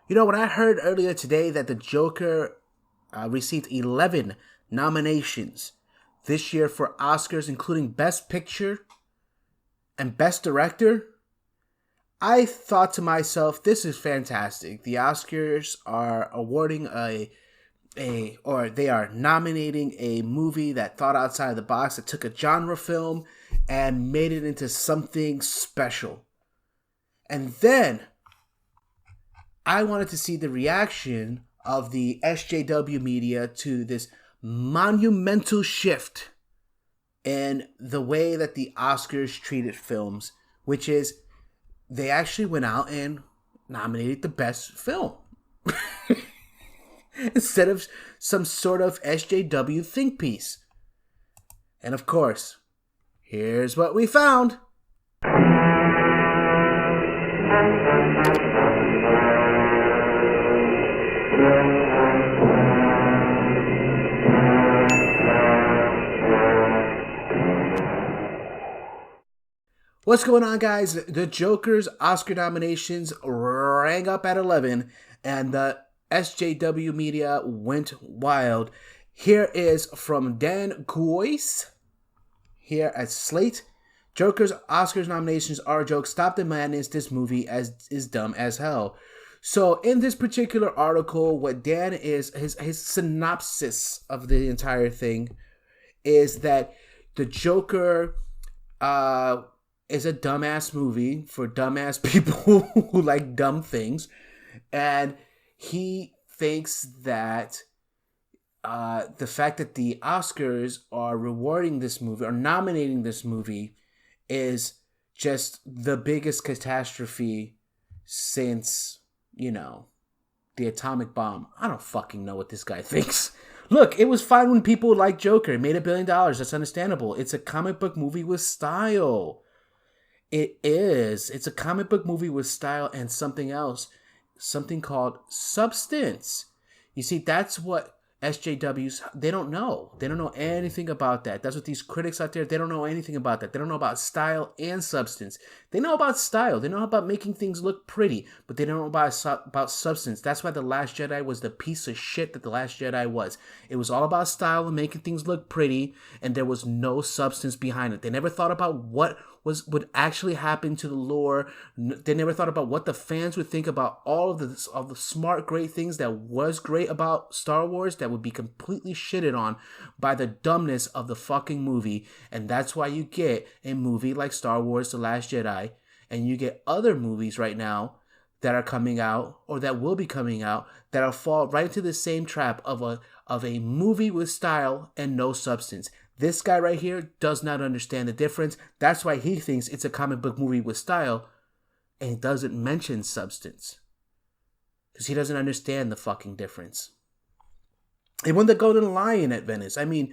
You know, when I heard earlier today that the Joker received 11 nominations this year for Oscars, including Best Picture and Best Director, I thought to myself, this is fantastic. The Oscars are awarding or they are nominating a movie that thought outside the box, that took a genre film and made it into something special. And then I wanted to see the reaction of the SJW media to this monumental shift in the way that the Oscars treated films, which is they actually went out and nominated the best film instead of some sort of SJW think piece. And of course, here's what we found. What's going on, guys? The Joker's Oscar nominations rang up at 11, and the SJW media went wild. Here is from Dan Guice here at Slate. Joker's Oscars nominations are a joke. Stop the madness. This movie is dumb as hell. So in this particular article, what Dan is, his synopsis of the entire thing is that the Joker is a dumbass movie for dumbass people who like dumb things. And he thinks that the fact that the Oscars are rewarding this movie or nominating this movie is just the biggest catastrophe since, the atomic bomb. I don't fucking know what this guy thinks. Look, it was fine when people liked Joker. It made $1 billion. That's understandable. It's a comic book movie with style. It is. It's a comic book movie with style and something else. Something called substance. You see, that's what SJWs, they don't know. They don't know anything about that. That's what these critics out there, they don't know anything about that. They don't know about style and substance. They know about style. They know about making things look pretty, but they don't know about substance. That's why The Last Jedi was the piece of shit that The Last Jedi was. It was all about style and making things look pretty, and there was no substance behind it. They never thought about what would actually happen to the lore. They never thought about what the fans would think about all of the smart, great things that was great about Star Wars that would be completely shitted on by the dumbness of the fucking movie. And that's why you get a movie like Star Wars The Last Jedi, and you get other movies right now that are coming out or that will be coming out that'll fall right into the same trap of a movie with style and no substance. This guy right here does not understand the difference. That's why he thinks it's a comic book movie with style, and he doesn't mention substance. Because he doesn't understand the fucking difference. It won the Golden Lion at Venice. I mean,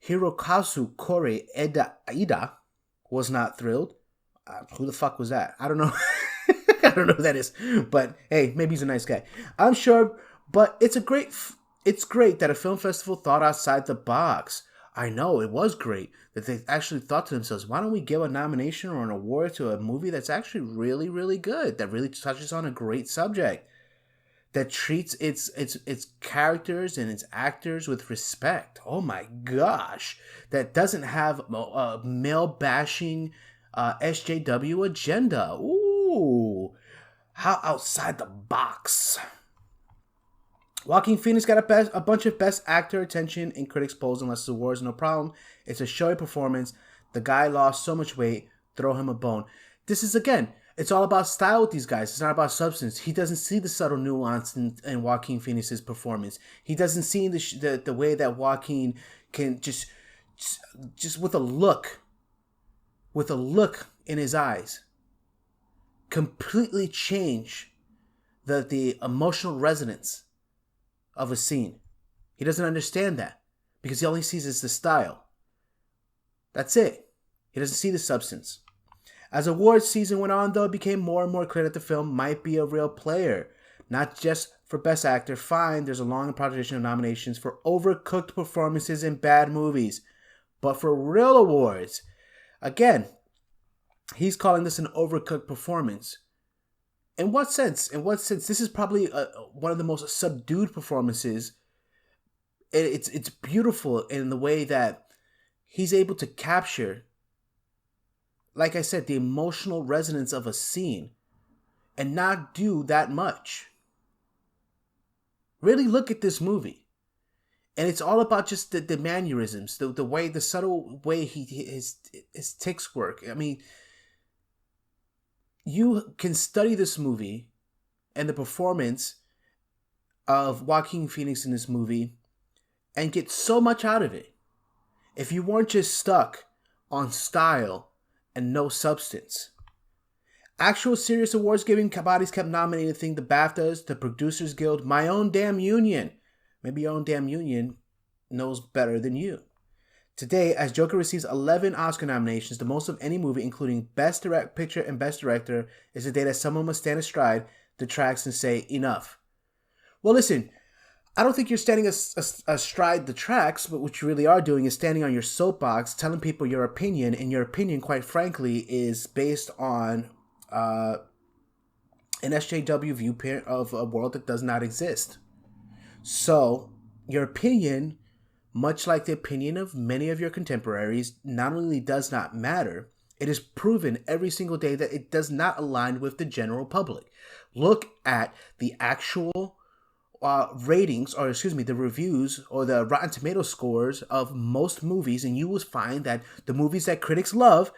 Hirokazu Kore Ida was not thrilled. Who the fuck was that? I don't know. I don't know who that is. But hey, maybe he's a nice guy. I'm sure. But it's great that a film festival thought outside the box. I know, it was great that they actually thought to themselves, why don't we give a nomination or an award to a movie that's actually really, really good, that really touches on a great subject, that treats its characters and its actors with respect. Oh my gosh. That doesn't have a male-bashing SJW agenda. Ooh. How outside the box. Joaquin Phoenix got a bunch of Best Actor attention in critics' polls and less awards. No problem. It's a showy performance. The guy lost so much weight. Throw him a bone. This is, again, it's all about style with these guys. It's not about substance. He doesn't see the subtle nuance in Joaquin Phoenix's performance. He doesn't see the way that Joaquin can just with a look in his eyes, completely change the emotional resonance of a scene. He doesn't understand that because he only sees is the style. That's it. He doesn't see the substance. As awards season went on, though, it became more and more clear that the film might be a real player. Not just for Best Actor. Fine, there's a long tradition of nominations for overcooked performances in bad movies. But for real awards, again, he's calling this an overcooked performance. In what sense? In what sense? This is probably one of the most subdued performances. It's beautiful in the way that he's able to capture, like I said, the emotional resonance of a scene and not do that much. Really look at this movie. And it's all about just the mannerisms, the way, the subtle way his tics work. I mean, you can study this movie and the performance of Joaquin Phoenix in this movie and get so much out of it if you weren't just stuck on style and no substance. Actual serious awards giving bodies kept nominating the BAFTAs, the Producers Guild, my own damn union. Maybe your own damn union knows better than you. Today, as Joker receives 11 Oscar nominations, the most of any movie, including Best Direct Picture and Best Director, is the day that someone must stand astride the tracks and say, enough. Well, listen, I don't think you're standing astride the tracks, but what you really are doing is standing on your soapbox, telling people your opinion, and your opinion, quite frankly, is based on an SJW viewpoint of a world that does not exist. So, your opinion, much like the opinion of many of your contemporaries, not only does not matter, it is proven every single day that it does not align with the general public. Look at the actual ratings, or the reviews or the Rotten Tomato scores of most movies, and you will find that the movies that critics love,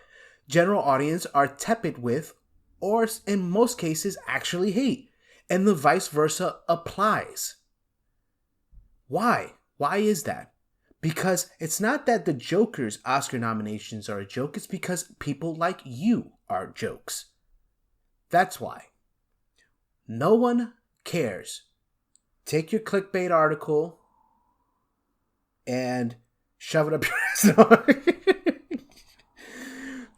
general audience are tepid with, or in most cases actually hate. And the vice versa applies. Why? Why is that? Because it's not that the Joker's Oscar nominations are a joke, it's because people like you are jokes. That's why. No one cares. Take your clickbait article and shove it up your ass.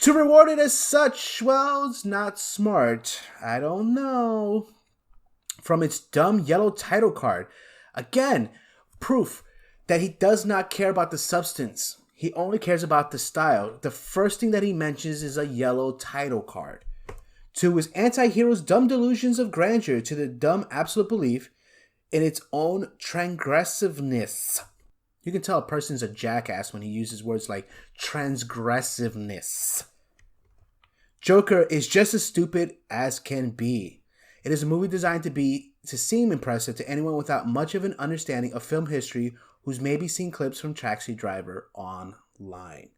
To reward it as such, well, it's not smart. I don't know. From its dumb yellow title card. Again, proof that he does not care about the substance. He only cares about the style. The first thing that he mentions is a yellow title card. To his anti-hero's dumb delusions of grandeur, to the dumb absolute belief in its own transgressiveness. You can tell a person's a jackass when he uses words like transgressiveness. Joker is just as stupid as can be. It is a movie designed to seem impressive to anyone without much of an understanding of film history who's maybe seen clips from Taxi Driver online.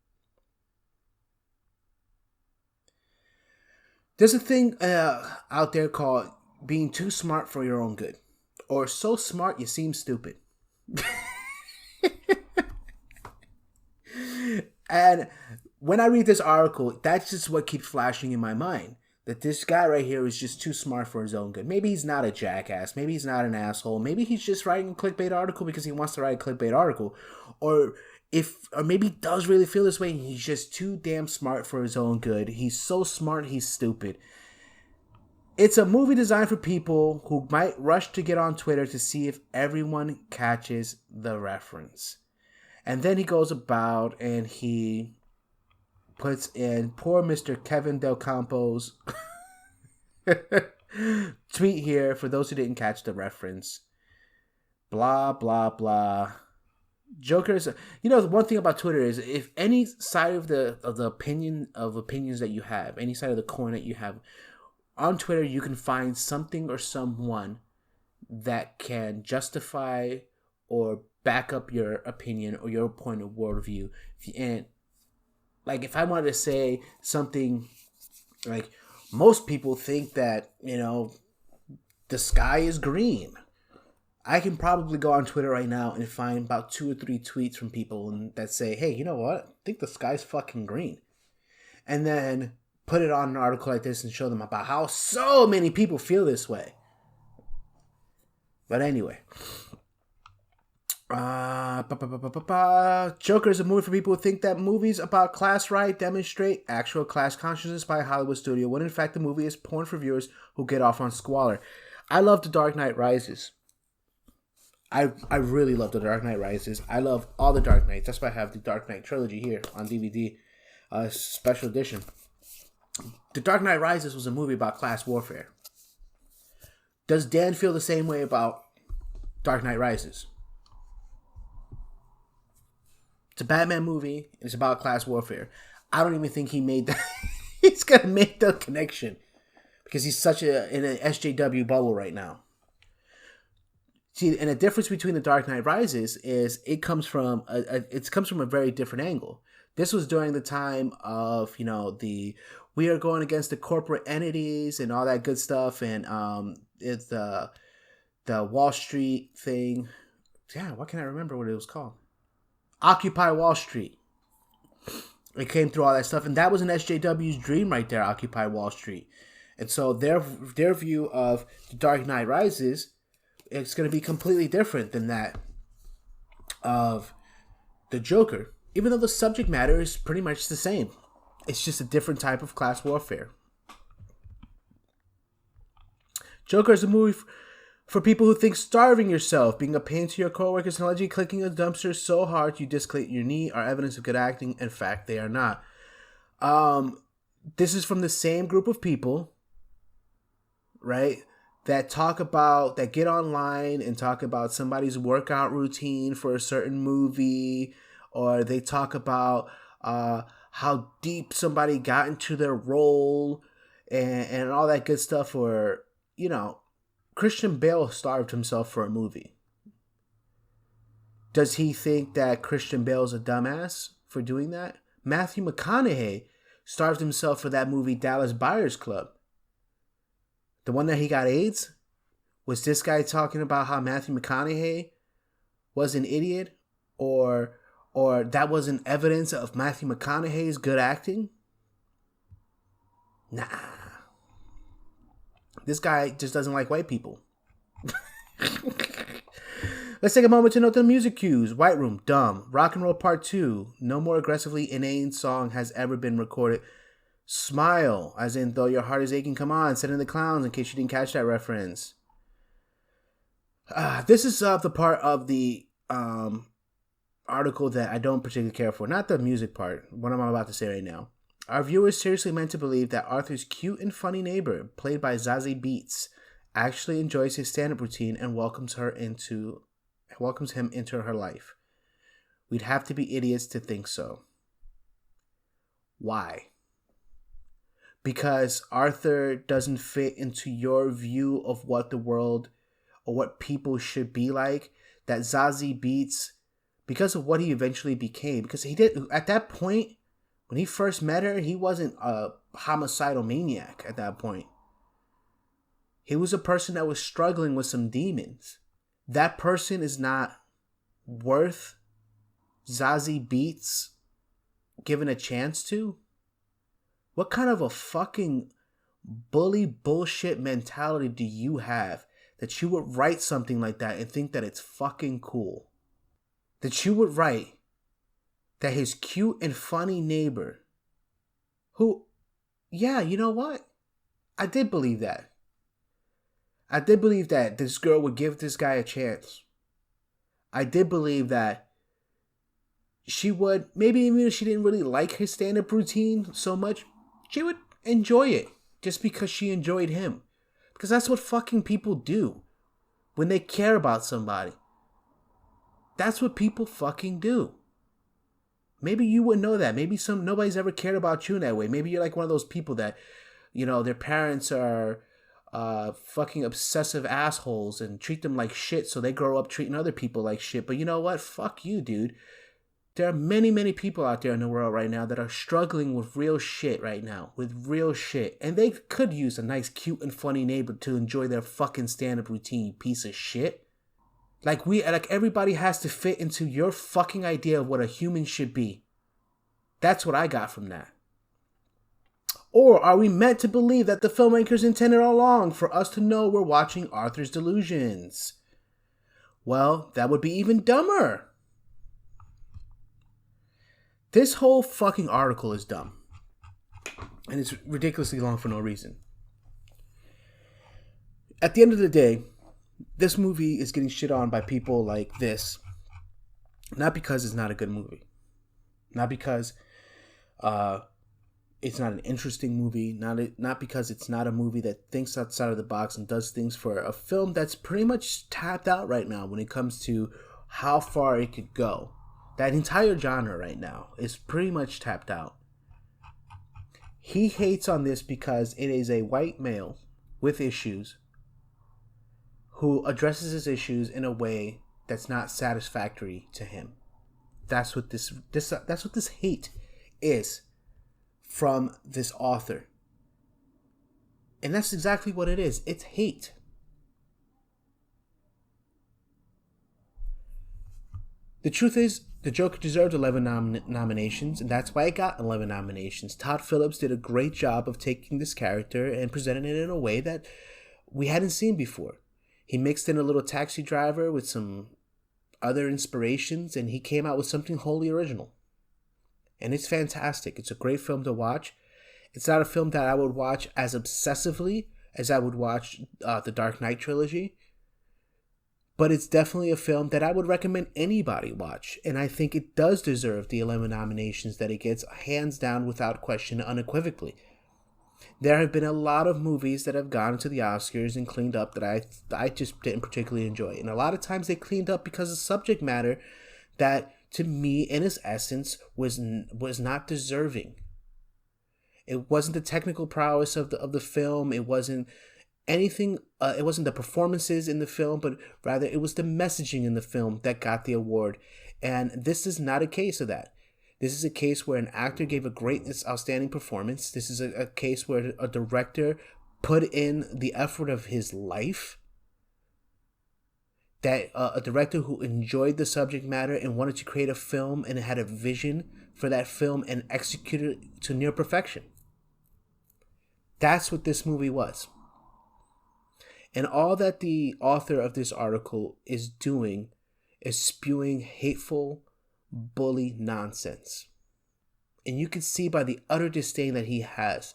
There's a thing out there called being too smart for your own good. Or so smart you seem stupid. And when I read this article, that's just what keeps flashing in my mind. That this guy right here is just too smart for his own good. Maybe he's not a jackass. Maybe he's not an asshole. Maybe he's just writing a clickbait article because he wants to write a clickbait article. Or maybe he does really feel this way and he's just too damn smart for his own good. He's so smart, he's stupid. It's a movie designed for people who might rush to get on Twitter to see if everyone catches the reference. And then he goes about and he puts in poor Mr. Kevin Del Campo's tweet here for those who didn't catch the reference. Blah, blah, blah. Joker's, the one thing about Twitter is if any side of the opinions that you have, any side of the coin that you have, on Twitter you can find something or someone that can justify or back up your opinion or your point of worldview. And like if I wanted to say something like most people think that, the sky is green, I can probably go on Twitter right now and find about 2 or 3 tweets from people that say, hey, you know what? I think the sky's fucking green. And then put it on an article like this and show them about how so many people feel this way. But anyway. Joker is a movie for people who think that movies about class riot demonstrate actual class consciousness by a Hollywood studio, when in fact the movie is porn for viewers who get off on squalor. I love The Dark Knight Rises. I really love The Dark Knight Rises. I love all the Dark Knights. That's why I have the Dark Knight trilogy here on DVD, special edition. The Dark Knight Rises was a movie about class warfare. Does Dan feel the same way about Dark Knight Rises? It's a Batman movie. It's about class warfare. I don't even think he made that. He's gonna make the connection because he's such in an SJW bubble right now. See, and the difference between the Dark Knight Rises is it comes from a very different angle. This was during the time of we are going against the corporate entities and all that good stuff, and it's the Wall Street thing. Yeah, why can't I remember what it was called? Occupy Wall Street. It came through all that stuff, and that was an SJW's dream right there, Occupy Wall Street. And so their view of The Dark Knight Rises, it's going to be completely different than that of the Joker, even though the subject matter is pretty much the same. It's just a different type of class warfare. Joker is a movie for people who think starving yourself, being a pain to your coworkers, and allegedly clicking a dumpster so hard you dislocate your knee are evidence of good acting. In fact, they are not. This is from the same group of people, right, that get online and talk about somebody's workout routine for a certain movie, or they talk about how deep somebody got into their role and all that good stuff, or, Christian Bale starved himself for a movie. Does he think that Christian Bale's a dumbass for doing that? Matthew McConaughey starved himself for that movie Dallas Buyers Club. The one that he got AIDS? Was this guy talking about how Matthew McConaughey was an idiot? Or that wasn't evidence of Matthew McConaughey's good acting? Nah. This guy just doesn't like white people. Let's take a moment to note the music cues. White Room, dumb. Rock and Roll Part 2. No more aggressively inane song has ever been recorded. Smile, as in though your heart is aching, come on. Send in the clowns in case you didn't catch that reference. This is the part of the article that I don't particularly care for. Not the music part. What I'm about to say right now. Our viewers seriously meant to believe that Arthur's cute and funny neighbor, played by Zazie Beetz, actually enjoys his stand-up routine and welcomes him into her life. We'd have to be idiots to think so. Why? Because Arthur doesn't fit into your view of what the world or what people should be like. That Zazie Beetz, because of what he eventually became, because he did at that point. When he first met her, he wasn't a homicidal maniac at that point. He was a person that was struggling with some demons. That person is not worth Zazie Beetz given a chance to? What kind of a fucking bully bullshit mentality do you have that you would write something like that and think that it's fucking cool? That you would write that his cute and funny neighbor, who, yeah, you know what? I did believe that. I did believe that this girl would give this guy a chance. I did believe that she would, maybe even if she didn't really like his stand-up routine so much, she would enjoy it just because she enjoyed him. Because that's what fucking people do when they care about somebody. That's what people fucking do. Maybe you wouldn't know that. Maybe nobody's ever cared about you in that way. Maybe you're like one of those people that, their parents are fucking obsessive assholes and treat them like shit, so they grow up treating other people like shit. But you know what? Fuck you, dude. There are many, many people out there in the world right now that are struggling with real shit right now. With real shit. And they could use a nice, cute, and funny neighbor to enjoy their fucking stand-up routine, you piece of shit. Like everybody has to fit into your fucking idea of what a human should be. That's what I got from that. Or are we meant to believe that the filmmakers intended all along for us to know we're watching Arthur's Delusions? Well, that would be even dumber. This whole fucking article is dumb. And it's ridiculously long for no reason. At the end of the day, this movie is getting shit on by people like this. Not because it's not a good movie. Not because it's not an interesting movie, not because it's not a movie that thinks outside of the box and does things for a film that's pretty much tapped out right now when it comes to how far it could go. That entire genre right now is pretty much tapped out. He hates on this because it is a white male with issues who addresses his issues in a way that's not satisfactory to him. That's what this hate is from this author. And that's exactly what it is. It's hate. The truth is, the Joker deserved 11 nominations, and that's why it got 11 nominations. Todd Phillips did a great job of taking this character and presenting it in a way that we hadn't seen before. He mixed in a little Taxi Driver with some other inspirations, and he came out with something wholly original. And it's fantastic. It's a great film to watch. It's not a film that I would watch as obsessively as I would watch the Dark Knight trilogy. But it's definitely a film that I would recommend anybody watch. And I think it does deserve the 11 nominations that it gets, hands down, without question, unequivocally. There have been a lot of movies that have gone to the Oscars and cleaned up that I just didn't particularly enjoy. And a lot of times they cleaned up because of subject matter that, to me, in its essence, was not deserving. It wasn't the technical prowess of the film. It wasn't anything. It wasn't the performances in the film, but rather it was the messaging in the film that got the award. And this is not a case of that. This is a case where an actor gave a great, outstanding performance. This is a case where a director put in the effort of his life. That a director who enjoyed the subject matter and wanted to create a film and had a vision for that film and executed it to near perfection. That's what this movie was. And all that the author of this article is doing is spewing hateful, bully nonsense. And you can see by the utter disdain that he has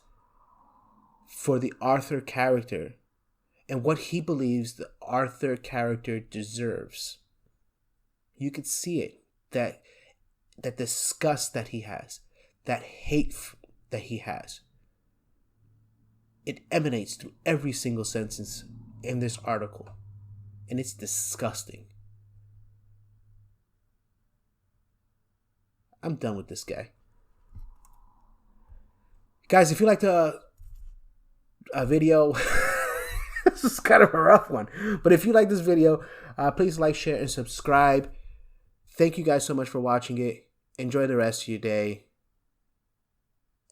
for the Arthur character and what he believes the Arthur character deserves. You could see it, that disgust that he has, that hate that he has. It emanates through every single sentence in this article, and it's disgusting. I'm done with this guy. Guys, if you liked a video, this is kind of a rough one, but if you like this video, please like, share, and subscribe. Thank you guys so much for watching it. Enjoy the rest of your day,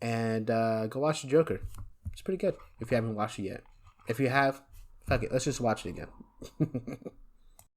and go watch the Joker. It's pretty good if you haven't watched it yet. If you have, fuck it, let's just watch it again.